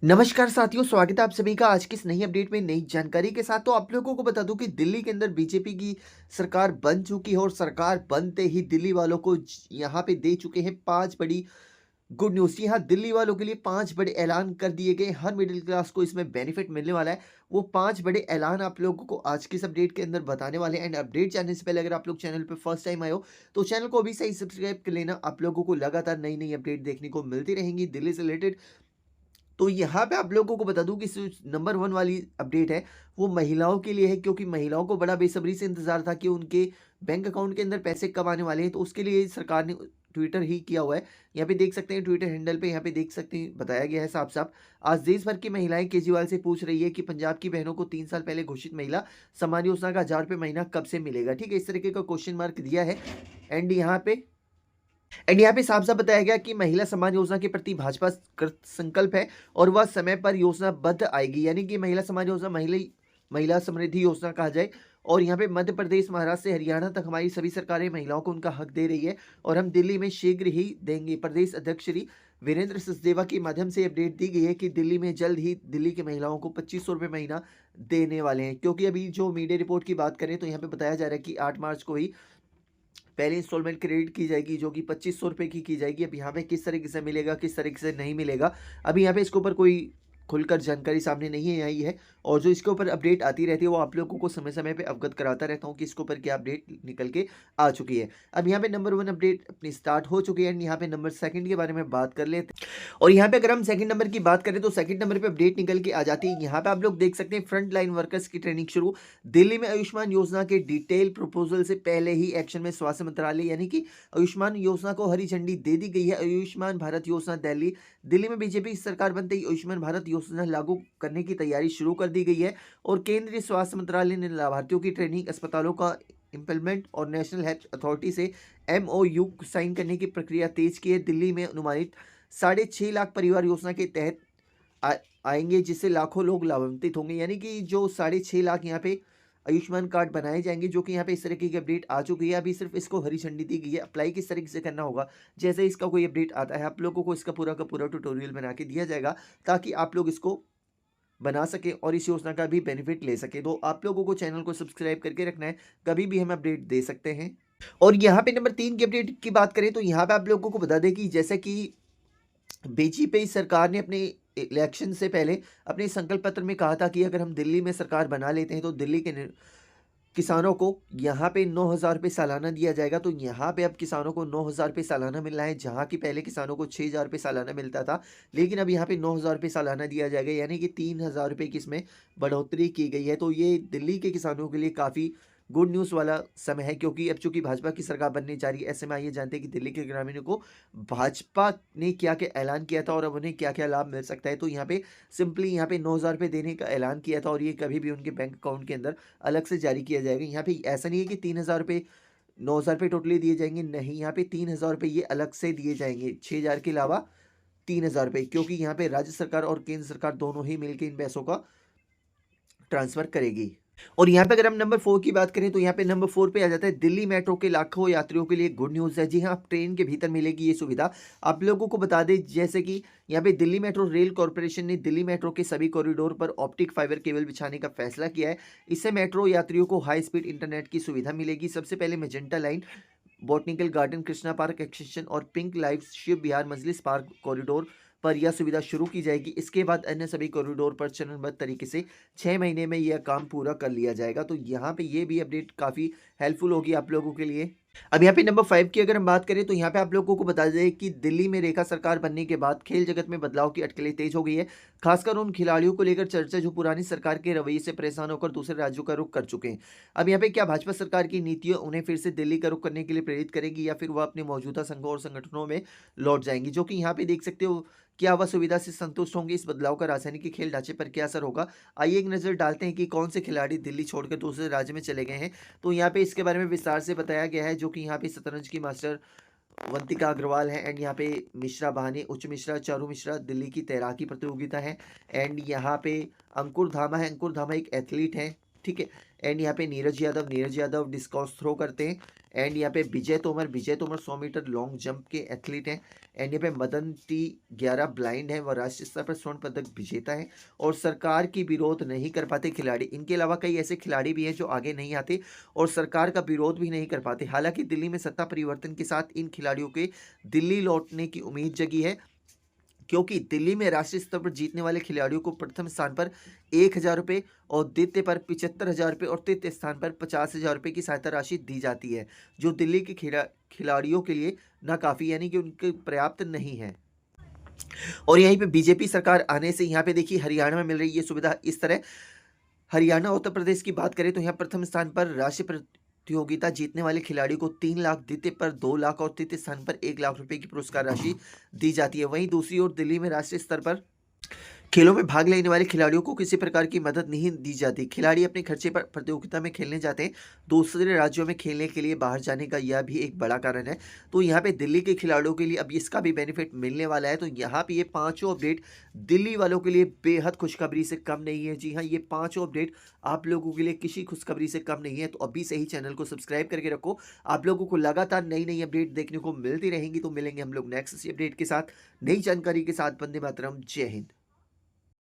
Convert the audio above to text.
नमस्कार साथियों, स्वागत है आप सभी का आज की इस नई अपडेट में नई जानकारी के साथ। तो आप लोगों को बता दूं कि दिल्ली के अंदर बीजेपी की सरकार बन चुकी है और सरकार बनते ही दिल्ली वालों को यहाँ पे दे चुके हैं 5 बड़ी गुड न्यूज़। यहाँ दिल्ली वालों के लिए 5 बड़े ऐलान कर दिए गए। हर मिडिल क्लास को इसमें बेनिफिट मिलने वाला है। वो 5 बड़े ऐलान आप लोगों को आज की इस अपडेट के अंदर बताने वाले हैं। एंड अपडेट जानने से पहले अगर आप लोग चैनल पे फर्स्ट टाइम आए हो तो चैनल को अभी सही सब्सक्राइब कर लेना। आप लोगों को लगातार नई नई अपडेट देखने को मिलती रहेंगी दिल्ली से रिलेटेड। तो यहाँ पे आप लोगों को बता दूं कि नंबर 1 वाली अपडेट है वो महिलाओं के लिए है, क्योंकि महिलाओं को बड़ा बेसब्री से इंतजार था कि उनके बैंक अकाउंट के अंदर पैसे कब आने वाले हैं। तो उसके लिए सरकार ने ट्विटर ही किया हुआ है। यहाँ पे देख सकते हैं ट्विटर हैंडल पे, यहाँ पे देख सकते हैं बताया गया है साफ साफ। आज देश भर की महिलाएं केजरीवाल से पूछ रही है कि पंजाब की बहनों को 3 साल पहले घोषित महिला सम्मान योजना का 1,000 रुपये महीना कब से मिलेगा। ठीक है, इस तरीके का क्वेश्चन मार्क दिया है। एंड यहाँ पे साफ साफ बताया गया कि महिला सम्मान योजना के प्रति भाजपा कृत संकल्प है और वह समय पर योजनाबद्ध आएगी। यानी कि महिला सम्मान योजना महिला समृद्धि योजना कहा जाए। और यहाँ पे मध्य प्रदेश, महाराष्ट्र से हरियाणा तक हमारी सभी सरकारें महिलाओं को उनका हक दे रही है और हम दिल्ली में शीघ्र ही देंगे। प्रदेश अध्यक्ष श्री वीरेंद्र सचदेवा के माध्यम से अपडेट दी गई है कि दिल्ली में जल्द ही दिल्ली के महिलाओं को 2500 रुपये महीना देने वाले हैं। क्योंकि अभी जो मीडिया रिपोर्ट की बात करें तो यहाँ पे बताया जा रहा है कि 8 मार्च को ही पहली इंस्टॉलमेंट क्रेडिट की जाएगी, जो कि 2500 रुपये की जाएगी। अब यहाँ पे किस तरीके से मिलेगा, किस तरीके से नहीं मिलेगा, अभी यहाँ पे इसके ऊपर कोई खुलकर जानकारी सामने नहीं आई है। और जो इसके ऊपर अपडेट आती रहती है वो आप लोगों को समय समय पे अवगत कराता रहता हूँ कि इसके ऊपर क्या अपडेट निकल के आ चुकी है। अब यहाँ पे नंबर 1 अपडेट अपनी स्टार्ट हो चुकी है एंड यहाँ पे नंबर 2 के बारे में बात कर लेते हैं। और यहाँ पे अगर हम सेकंड नंबर की बात करें तो सेकंड नंबर पे अपडेट निकल के आ जाती है। यहाँ पे आप लोग देख सकते हैं फ्रंट लाइन वर्कर्स की ट्रेनिंग शुरू। दिल्ली में आयुष्मान योजना के डिटेल प्रपोजल से पहले ही एक्शन में स्वास्थ्य मंत्रालय, यानी कि आयुष्मान योजना को हरी झंडी दे दी गई है। आयुष्मान भारत योजना दिल्ली में बीजेपी की सरकार बनते ही आयुष्मान भारत योजना लागू करने की तैयारी शुरू कर दी गई है। और केंद्रीय स्वास्थ्य मंत्रालय ने लाभार्थियों की ट्रेनिंग, अस्पतालों का इम्प्लीमेंट और नेशनल हेल्थ अथॉरिटी से एमओयू साइन करने की प्रक्रिया तेज की है। दिल्ली में अनुमानित 6.5 लाख परिवार योजना के तहत आएंगे, जिससे लाखों लोग लाभान्वित होंगे। यानी कि जो 6.5 लाख यहाँ पे आयुष्मान कार्ड बनाए जाएंगे, जो कि यहाँ पे इस तरीके की अपडेट आ चुकी है। अभी सिर्फ इसको हरी झंडी दी गई है। अप्लाई किस तरीके से करना होगा, जैसे इसका कोई अपडेट आता है आप लोगों को इसका पूरा का पूरा ट्यूटोरियल बना के दिया जाएगा, ताकि आप लोग इसको बना सके और इस योजना का भी बेनिफिट ले सके। तो आप लोगों को चैनल को सब्सक्राइब करके रखना है, कभी भी हम अपडेट दे सकते हैं। और यहाँ पे नंबर 3 की अपडेट की बात करें तो यहाँ पे आप लोगों को बता दें कि जैसे कि बीजेपी सरकार ने अपने इलेक्शन से पहले अपने संकल्प पत्र में कहा था कि अगर हम दिल्ली में सरकार बना लेते हैं तो दिल्ली के किसानों को यहाँ पे 9,000 रुपये सालाना दिया जाएगा। तो यहाँ पे अब किसानों को 9,000 रुपये सालाना मिल रहा है, जहाँ की पहले किसानों को 6,000 रुपये सालाना मिलता था। लेकिन अब यहाँ पे 9,000 रुपये सालाना दिया जाएगा, यानी कि 3,000 रुपये की इसमें बढ़ोतरी की गई है। तो ये दिल्ली के किसानों के लिए काफ़ी गुड न्यूज़ वाला समय है, क्योंकि अब चूंकि भाजपा की सरकार बनने जा रही है, ऐसे में आइए जानते हैं कि दिल्ली के ग्रामीणों को भाजपा ने क्या क्या ऐलान किया था और अब उन्हें क्या क्या लाभ मिल सकता है। तो यहाँ पे सिंपली यहाँ पे 9,000 रुपये देने का ऐलान किया था और ये कभी भी उनके बैंक अकाउंट के अंदर अलग से जारी किया जाएगा। यहाँ पे ऐसा नहीं है कि 3,000 रुपये 9,000 रुपये टोटली दिए जाएंगे, नहीं, यहाँ पे 3,000 रुपये ये अलग से दिए जाएंगे, 6,000 के अलावा 3,000 रुपये, क्योंकि यहाँ पे राज्य सरकार और केंद्र सरकार दोनों ही मिलकर इन पैसों का ट्रांसफर करेगी। और यहाँ पे अगर हम नंबर 4 की बात करें तो यहाँ पे नंबर 4 पे आ जाता है दिल्ली मेट्रो के लाखों यात्रियों के लिए गुड न्यूज़ है। जी हाँ, ट्रेन के भीतर मिलेगी ये सुविधा। आप लोगों को बता दें जैसे कि यहाँ पे दिल्ली मेट्रो रेल कॉरपोरेशन ने दिल्ली मेट्रो के सभी कॉरिडोर पर ऑप्टिक फाइबर केबल बिछाने का फैसला किया है। इससे मेट्रो यात्रियों को हाई स्पीड इंटरनेट की सुविधा मिलेगी। सबसे पहले magenta line, botanical garden, Krishna park extension और पिंक लाइव शिव विहार मजलिस पार्क कॉरिडोर पर यह सुविधा शुरू की जाएगी। इसके बाद अन्य सभी कॉरिडोर पर चरणबद्ध तरीके से 6 महीने में यह काम पूरा कर लिया जाएगा। तो यहाँ पे ये भी अपडेट काफ़ी हेल्पफुल होगी आप लोगों के लिए। अब यहाँ पे नंबर 5 की अगर हम बात करें तो यहाँ पे आप लोगों को बता दें कि दिल्ली में रेखा सरकार बनने के बाद खेल जगत में बदलाव की अटकलें तेज हो गई है। खासकर उन खिलाड़ियों को लेकर चर्चा जो पुरानी सरकार के रवैये से परेशान होकर दूसरे राज्यों का रुख कर चुके हैं। अब यहाँ पे क्या भाजपा सरकार की नीतियां उन्हें फिर से दिल्ली का रुख करने के लिए प्रेरित करेगी, या फिर वह अपने मौजूदा संघों और संगठनों में लौट जाएंगी, जो कि यहाँ पे देख सकते हो क्या वह सुविधा से संतुष्ट होंगे। इस बदलाव का राजधानी के खेल ढांचे पर क्या असर होगा, आइए एक नज़र डालते हैं कि कौन से खिलाड़ी दिल्ली छोड़कर दूसरे राज्य में चले गए हैं। तो यहाँ पे इसके बारे में विस्तार से बताया गया है, जो कि यहाँ पे शतरंज की मास्टर अवंतिका अग्रवाल है एंड यहाँ पे मिश्रा बहानी, उच्च मिश्रा, चारू मिश्रा दिल्ली की तैराकी प्रतियोगिता है। एंड यहाँ पे अंकुर धामा है, अंकुर धामा एक एथलीट है। ठीक है। एंड यहाँ पे नीरज यादव डिस्कस थ्रो करते हैं। एंड यहाँ पे विजय तोमर 100 मीटर लॉन्ग जंप के एथलीट हैं। एंड यहाँ पे मदन टी 11 ब्लाइंड है, वह राष्ट्रीय स्तर पर स्वर्ण पदक विजेता है और सरकार की विरोध नहीं कर पाते खिलाड़ी। इनके अलावा कई ऐसे खिलाड़ी भी हैं जो आगे नहीं आते और सरकार का विरोध भी नहीं कर पाते। हालांकि दिल्ली में सत्ता परिवर्तन के साथ इन खिलाड़ियों के दिल्ली लौटने की उम्मीद जगी है, क्योंकि दिल्ली में राष्ट्रीय स्तर पर जीतने वाले खिलाड़ियों को प्रथम स्थान पर 1,000 रुपये और द्वितीय पर 75,000 रुपये और तृतीय स्थान पर 50,000 रुपये की सहायता राशि दी जाती है, जो दिल्ली के खिलाड़ियों के लिए नाकाफी यानी कि उनके पर्याप्त नहीं है। और यहीं पे बीजेपी सरकार आने से यहाँ पे देखिए हरियाणा में मिल रही ये सुविधा इस तरह। हरियाणा उत्तर प्रदेश की बात करें तो यहाँ प्रथम स्थान पर राष्ट्रीय प्रतियोगिता जीतने वाले खिलाड़ी को 3 लाख, द्वितीय पर 2 लाख और तृतीय स्थान पर 1 लाख रुपए की पुरस्कार राशि दी जाती है। वहीं दूसरी ओर दिल्ली में राष्ट्रीय स्तर पर खेलों में भाग लेने वाले खिलाड़ियों को किसी प्रकार की मदद नहीं दी जाती। खिलाड़ी अपने खर्चे पर प्रतियोगिता में खेलने जाते हैं। दूसरे राज्यों में खेलने के लिए बाहर जाने का यह भी एक बड़ा कारण है। तो यहाँ पे दिल्ली के खिलाड़ियों के लिए अब इसका भी बेनिफिट मिलने वाला है। तो यहाँ पे ये पांचों अपडेट दिल्ली वालों के लिए बेहद खुशखबरी से कम नहीं है। जी हाँ, ये पांचों अपडेट आप लोगों के लिए किसी खुशखबरी से कम नहीं है। तो अभी से ही चैनल को सब्सक्राइब करके रखो। आप लोगों को लगातार नई नई अपडेट देखने को मिलती रहेंगी। तो मिलेंगे हम लोग नेक्स्ट अपडेट के साथ, नई जानकारी के साथ। वंदे मातरम, जय हिंद।